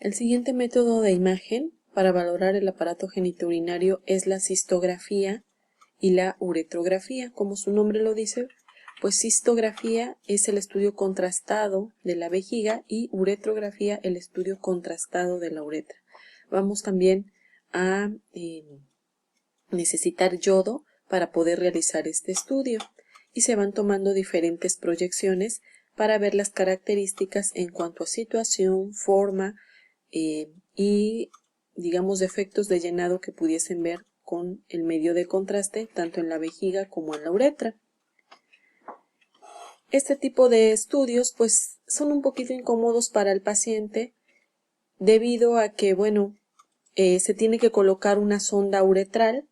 El siguiente método de imagen para valorar el aparato genitourinario es la cistografía y la uretrografía. Como su nombre lo dice, pues cistografía es el estudio contrastado de la vejiga y uretrografía el estudio contrastado de la uretra. Vamos también a necesitar yodo para poder realizar este estudio y se van tomando diferentes proyecciones para ver las características en cuanto a situación, forma y digamos defectos de llenado que pudiesen ver con el medio de contraste tanto en la vejiga como en la uretra. Este tipo de estudios pues son un poquito incómodos para el paciente debido a que se tiene que colocar una sonda uretral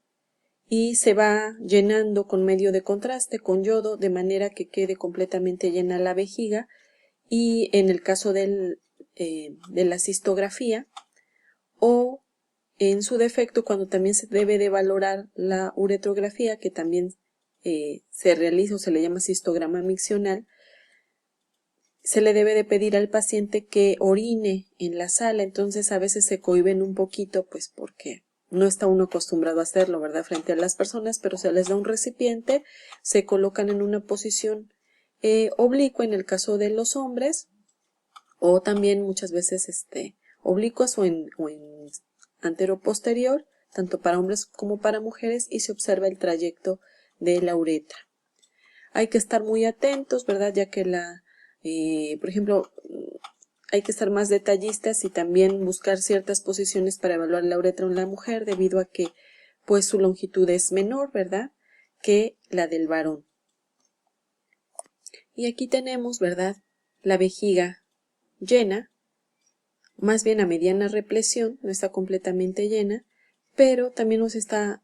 y se va llenando con medio de contraste, con yodo, de manera que quede completamente llena la vejiga. Y en el caso de la cistografía, o en su defecto, cuando también se debe de valorar la uretrografía, que también se realiza o se le llama cistograma miccional, se le debe de pedir al paciente que orine en la sala. Entonces a veces se cohíben un poquito, pues porque no está uno acostumbrado a hacerlo, ¿verdad?, frente a las personas, pero se les da un recipiente, se colocan en una posición oblicua en el caso de los hombres, o también muchas veces oblicuas o en antero-posterior, tanto para hombres como para mujeres, y se observa el trayecto de la uretra. Hay que estar muy atentos, ¿verdad?, ya que por ejemplo, hay que estar más detallistas y también buscar ciertas posiciones para evaluar la uretra en la mujer, debido a que pues su longitud es menor, ¿verdad?, que la del varón. Y aquí tenemos, ¿verdad?, la vejiga llena, más bien a mediana represión, no está completamente llena, pero también nos está,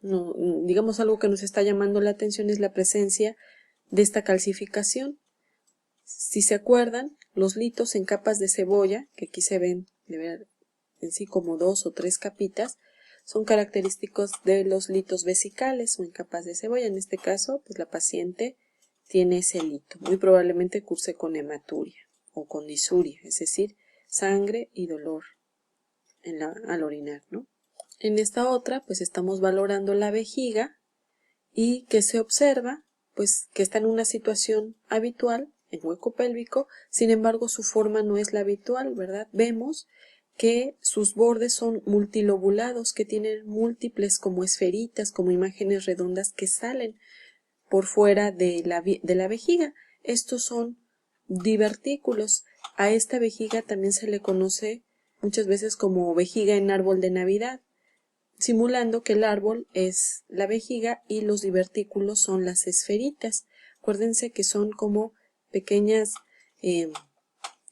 digamos, algo que nos está llamando la atención es la presencia de esta calcificación. Si se acuerdan, los litos en capas de cebolla, que aquí se ven de ver en sí como 2 o 3 capitas, son característicos de los litos vesicales o en capas de cebolla. En este caso, pues la paciente tiene ese lito. Muy probablemente curse con hematuria o con disuria, es decir, sangre y dolor al orinar, ¿no? En esta otra, pues estamos valorando la vejiga y que se observa, pues que está en una situación habitual, en hueco pélvico, sin embargo su forma no es la habitual, ¿verdad? Vemos que sus bordes son multilobulados, que tienen múltiples como esferitas, como imágenes redondas que salen por fuera de la vejiga. Estos son divertículos. A esta vejiga también se le conoce muchas veces como vejiga en árbol de Navidad, simulando que el árbol es la vejiga y los divertículos son las esferitas. Acuérdense que son como pequeñas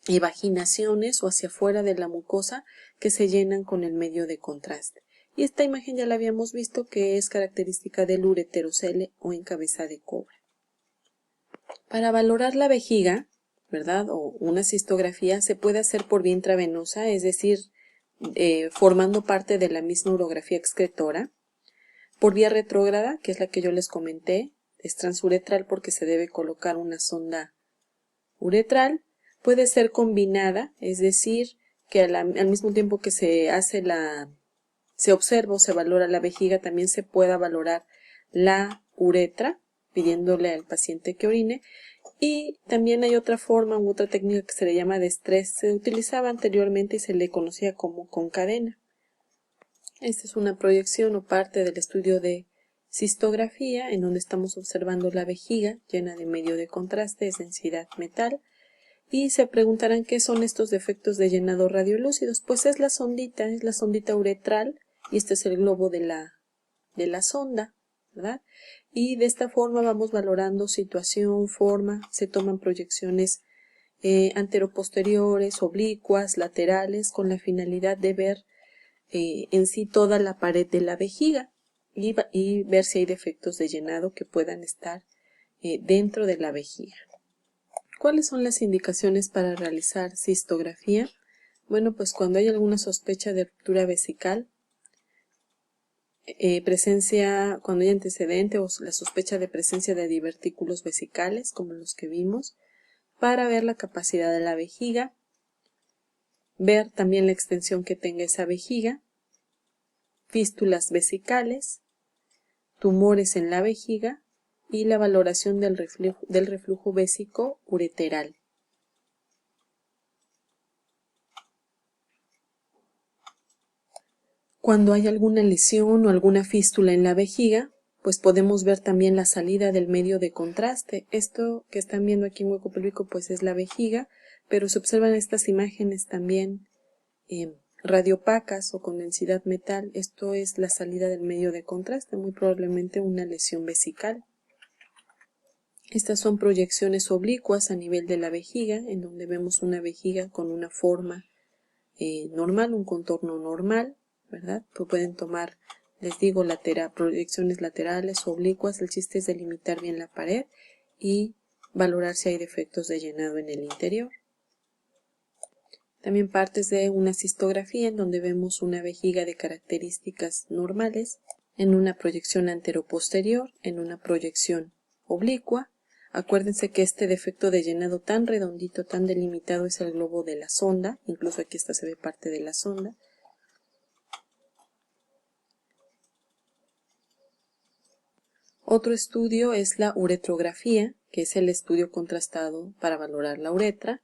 evaginaciones o hacia afuera de la mucosa que se llenan con el medio de contraste. Y esta imagen ya la habíamos visto, que es característica del ureterocele o en cabeza de cobre. Para valorar la vejiga, ¿verdad?, o una cistografía, se puede hacer por vía intravenosa, es decir, formando parte de la misma urografía excretora, por vía retrógrada, que es la que yo les comenté, es transuretral porque se debe colocar una sonda uretral. Puede ser combinada, es decir, que al mismo tiempo que se observa o se valora la vejiga, también se pueda valorar la uretra, pidiéndole al paciente que orine. Y también hay otra forma u otra técnica que se le llama de estrés. Se utilizaba anteriormente y se le conocía como con cadena. Esta es una proyección o parte del estudio de cistografía, en donde estamos observando la vejiga llena de medio de contraste, es densidad metal. Y se preguntarán qué son estos defectos de llenado radiolúcidos. Pues es la sondita uretral, y este es el globo de la sonda, ¿verdad? Y de esta forma vamos valorando situación, forma, se toman proyecciones anteroposteriores, oblicuas, laterales, con la finalidad de ver en sí toda la pared de la vejiga y ver si hay defectos de llenado que puedan estar dentro de la vejiga. ¿Cuáles son las indicaciones para realizar cistografía? Bueno, pues cuando hay alguna sospecha de ruptura vesical, cuando hay antecedente o la sospecha de presencia de divertículos vesicales, como los que vimos, para ver la capacidad de la vejiga, ver también la extensión que tenga esa vejiga, fístulas vesicales, tumores en la vejiga y la valoración del reflujo vésico ureteral. Cuando hay alguna lesión o alguna fístula en la vejiga, pues podemos ver también la salida del medio de contraste. Esto que están viendo aquí en hueco pélvico pues es la vejiga, pero se observan estas imágenes también radiopacas o con densidad metal. Esto es la salida del medio de contraste, muy probablemente una lesión vesical. Estas son proyecciones oblicuas a nivel de la vejiga, en donde vemos una vejiga con una forma normal, un contorno normal, ¿verdad? Pues pueden tomar, les digo, proyecciones laterales o oblicuas. El chiste es delimitar bien la pared y valorar si hay defectos de llenado en el interior. También partes de una cistografía en donde vemos una vejiga de características normales, en una proyección anteroposterior, en una proyección oblicua. Acuérdense que este defecto de llenado tan redondito, tan delimitado es el globo de la sonda, incluso aquí se ve parte de la sonda. Otro estudio es la uretrografía, que es el estudio contrastado para valorar la uretra.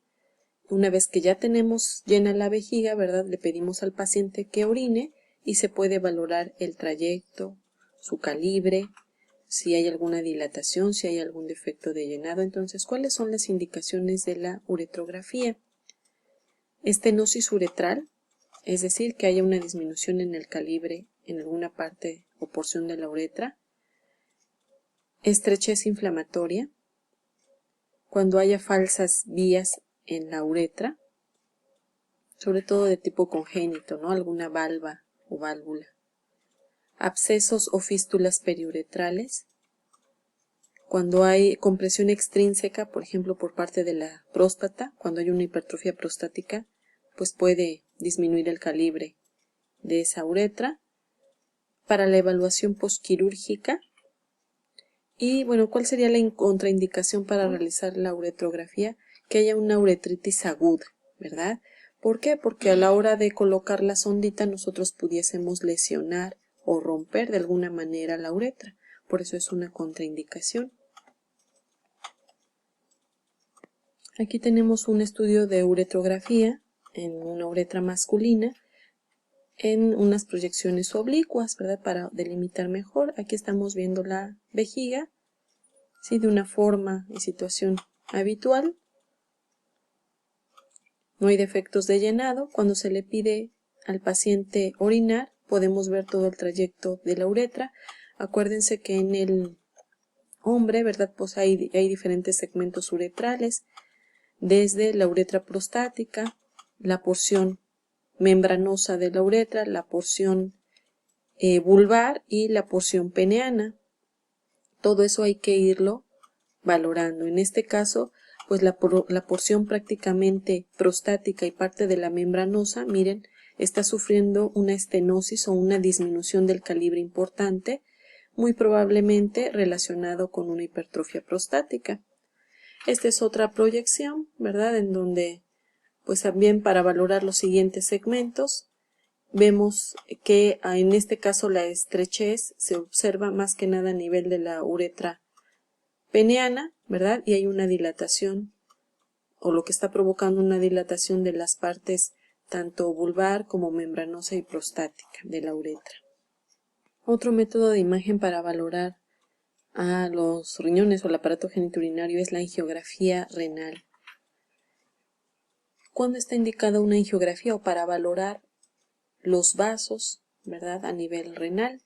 Una vez que ya tenemos llena la vejiga, ¿verdad? Le pedimos al paciente que orine y se puede valorar el trayecto, su calibre, si hay alguna dilatación, si hay algún defecto de llenado. Entonces, ¿cuáles son las indicaciones de la uretrografía? Estenosis uretral, es decir, que haya una disminución en el calibre en alguna parte o porción de la uretra. Estrechez inflamatoria, cuando haya falsas vías en la uretra, sobre todo de tipo congénito, ¿no? Alguna valva o válvula. Abscesos o fístulas periuretrales, cuando hay compresión extrínseca, por ejemplo, por parte de la próstata, cuando hay una hipertrofia prostática, pues puede disminuir el calibre de esa uretra. Para la evaluación posquirúrgica, y bueno, ¿cuál sería la contraindicación para realizar la uretrografía? Que haya una uretritis aguda, ¿verdad? ¿Por qué? Porque a la hora de colocar la sondita nosotros pudiésemos lesionar o romper de alguna manera la uretra. Por eso es una contraindicación. Aquí tenemos un estudio de uretrografía en una uretra masculina en unas proyecciones oblicuas, ¿verdad? Para delimitar mejor. Aquí estamos viendo la vejiga, ¿sí? De una forma y situación habitual. No hay defectos de llenado. Cuando se le pide al paciente orinar, podemos ver todo el trayecto de la uretra. Acuérdense que en el hombre, ¿verdad? Pues hay diferentes segmentos uretrales, desde la uretra prostática, la porción membranosa de la uretra, la porción vulvar y la porción peneana. Todo eso hay que irlo valorando. En este caso, pues la porción prácticamente prostática y parte de la membranosa, miren, está sufriendo una estenosis o una disminución del calibre importante, muy probablemente relacionado con una hipertrofia prostática. Esta es otra proyección, ¿verdad? En donde, pues también para valorar los siguientes segmentos, vemos que en este caso la estrechez se observa más que nada a nivel de la uretra peneana, ¿verdad? Y hay una dilatación, o lo que está provocando una dilatación de las partes tanto vulvar como membranosa y prostática de la uretra. Otro método de imagen para valorar a los riñones o el aparato genitourinario es la angiografía renal. ¿Cuándo está indicada una angiografía? O para valorar los vasos, ¿verdad? A nivel renal,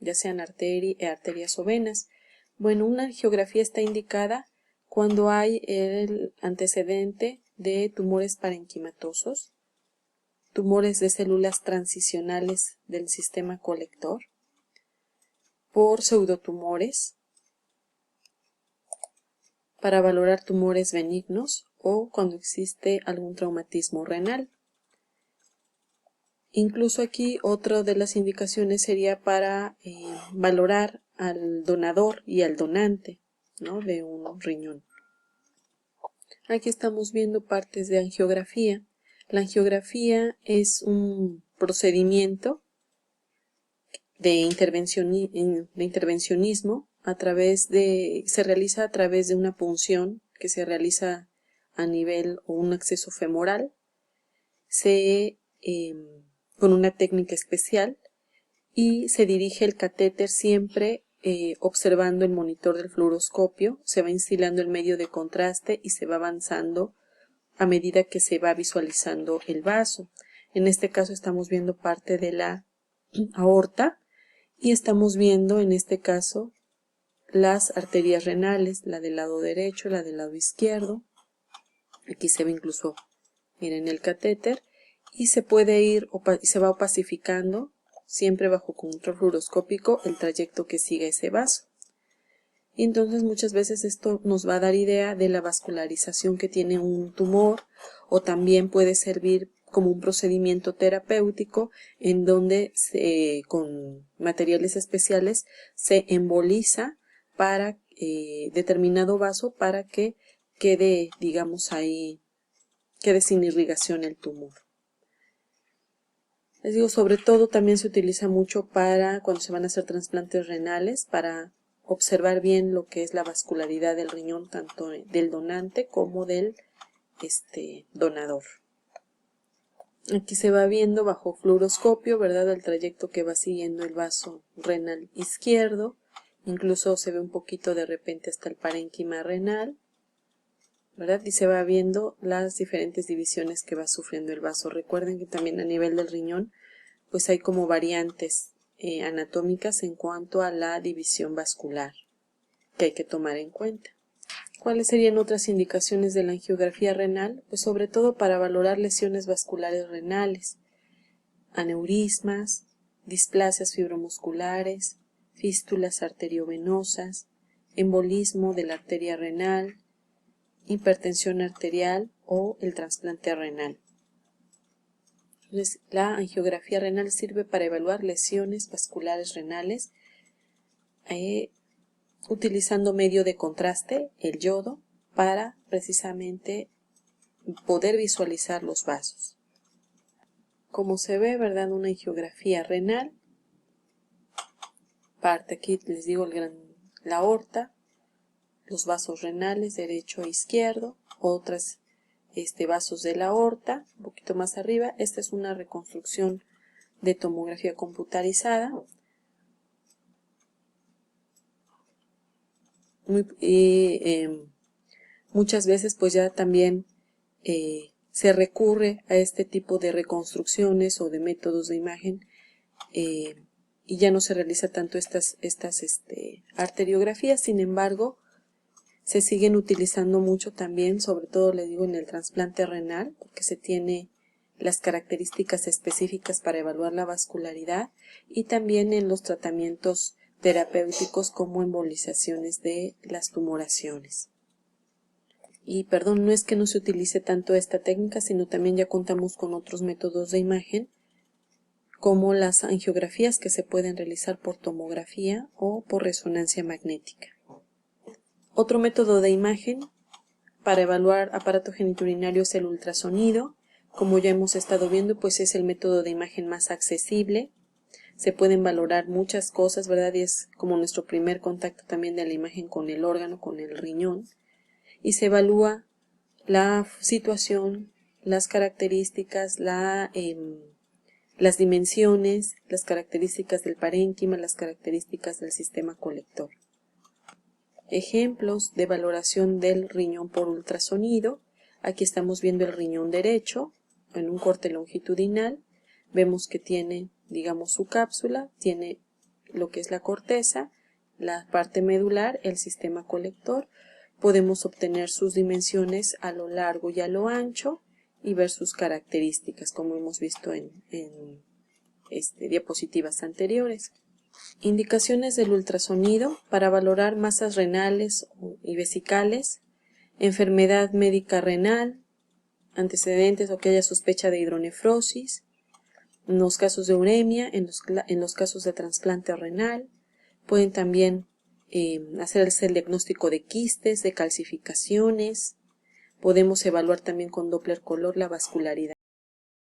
ya sean arterias o venas. Bueno, una angiografía está indicada cuando hay el antecedente de tumores parenquimatosos, tumores de células transicionales del sistema colector, por pseudotumores, para valorar tumores benignos o cuando existe algún traumatismo renal. Incluso aquí otra de las indicaciones sería para valorar al donador y al donante, ¿no? De un riñón. Aquí estamos viendo partes de angiografía. La angiografía es un procedimiento de intervencionismo se realiza a través de una punción que se realiza a nivel o un acceso femoral, con una técnica especial, y se dirige el catéter siempre observando el monitor del fluoroscopio. Se va instilando el medio de contraste y se va avanzando a medida que se va visualizando el vaso. En este caso estamos viendo parte de la aorta y estamos viendo en este caso las arterias renales, la del lado derecho, la del lado izquierdo. Aquí se ve incluso, miren, el catéter, y se puede ir y se va opacificando siempre bajo control fluoroscópico el trayecto que siga ese vaso. Y entonces muchas veces esto nos va a dar idea de la vascularización que tiene un tumor, o también puede servir como un procedimiento terapéutico en donde con materiales especiales se emboliza para determinado vaso para que quede, digamos, ahí, quede sin irrigación el tumor. Les digo, sobre todo también se utiliza mucho para cuando se van a hacer trasplantes renales, para observar bien lo que es la vascularidad del riñón, tanto del donante como del donador. Aquí se va viendo bajo fluoroscopio, ¿verdad?, el trayecto que va siguiendo el vaso renal izquierdo. Incluso se ve un poquito de repente hasta el parénquima renal, ¿verdad? Y se va viendo las diferentes divisiones que va sufriendo el vaso. Recuerden que también a nivel del riñón pues hay como variantes anatómicas en cuanto a la división vascular que hay que tomar en cuenta. ¿Cuáles serían otras indicaciones de la angiografía renal? Pues sobre todo para valorar lesiones vasculares renales, aneurismas, displasias fibromusculares, fístulas arteriovenosas, embolismo de la arteria renal, hipertensión arterial o el trasplante renal. Entonces, la angiografía renal sirve para evaluar lesiones vasculares renales utilizando medio de contraste, el yodo, para precisamente poder visualizar los vasos. Como se ve, ¿verdad?, una angiografía renal, parte aquí, les digo, la aorta, los vasos renales derecho e izquierdo, otras vasos de la aorta, un poquito más arriba. Esta es una reconstrucción de tomografía computarizada. Muchas veces pues ya también se recurre a este tipo de reconstrucciones o de métodos de imagen y ya no se realiza tanto estas arteriografías. Sin embargo, se siguen utilizando mucho también, sobre todo les digo en el trasplante renal, porque se tiene las características específicas para evaluar la vascularidad, y también en los tratamientos terapéuticos como embolizaciones de las tumoraciones. Y perdón, no es que no se utilice tanto esta técnica, sino también ya contamos con otros métodos de imagen, como las angiografías que se pueden realizar por tomografía o por resonancia magnética. Otro método de imagen para evaluar aparato genitourinario es el ultrasonido. Como ya hemos estado viendo, pues es el método de imagen más accesible. Se pueden valorar muchas cosas, ¿verdad? Y es como nuestro primer contacto también de la imagen con el órgano, con el riñón. Y se evalúa la situación, las características, las dimensiones, las características del parénquima, las características del sistema colector. Ejemplos de valoración del riñón por ultrasonido. Aquí estamos viendo el riñón derecho en un corte longitudinal. Vemos que tiene, digamos, su cápsula, tiene lo que es la corteza, la parte medular, el sistema colector. Podemos obtener sus dimensiones a lo largo y a lo ancho y ver sus características, como hemos visto en diapositivas anteriores. Indicaciones del ultrasonido para valorar masas renales y vesicales, enfermedad médica renal, antecedentes o que haya sospecha de hidronefrosis, en los casos de uremia, en los casos de trasplante renal. Pueden también hacerse el diagnóstico de quistes, de calcificaciones. Podemos evaluar también con Doppler color la vascularidad.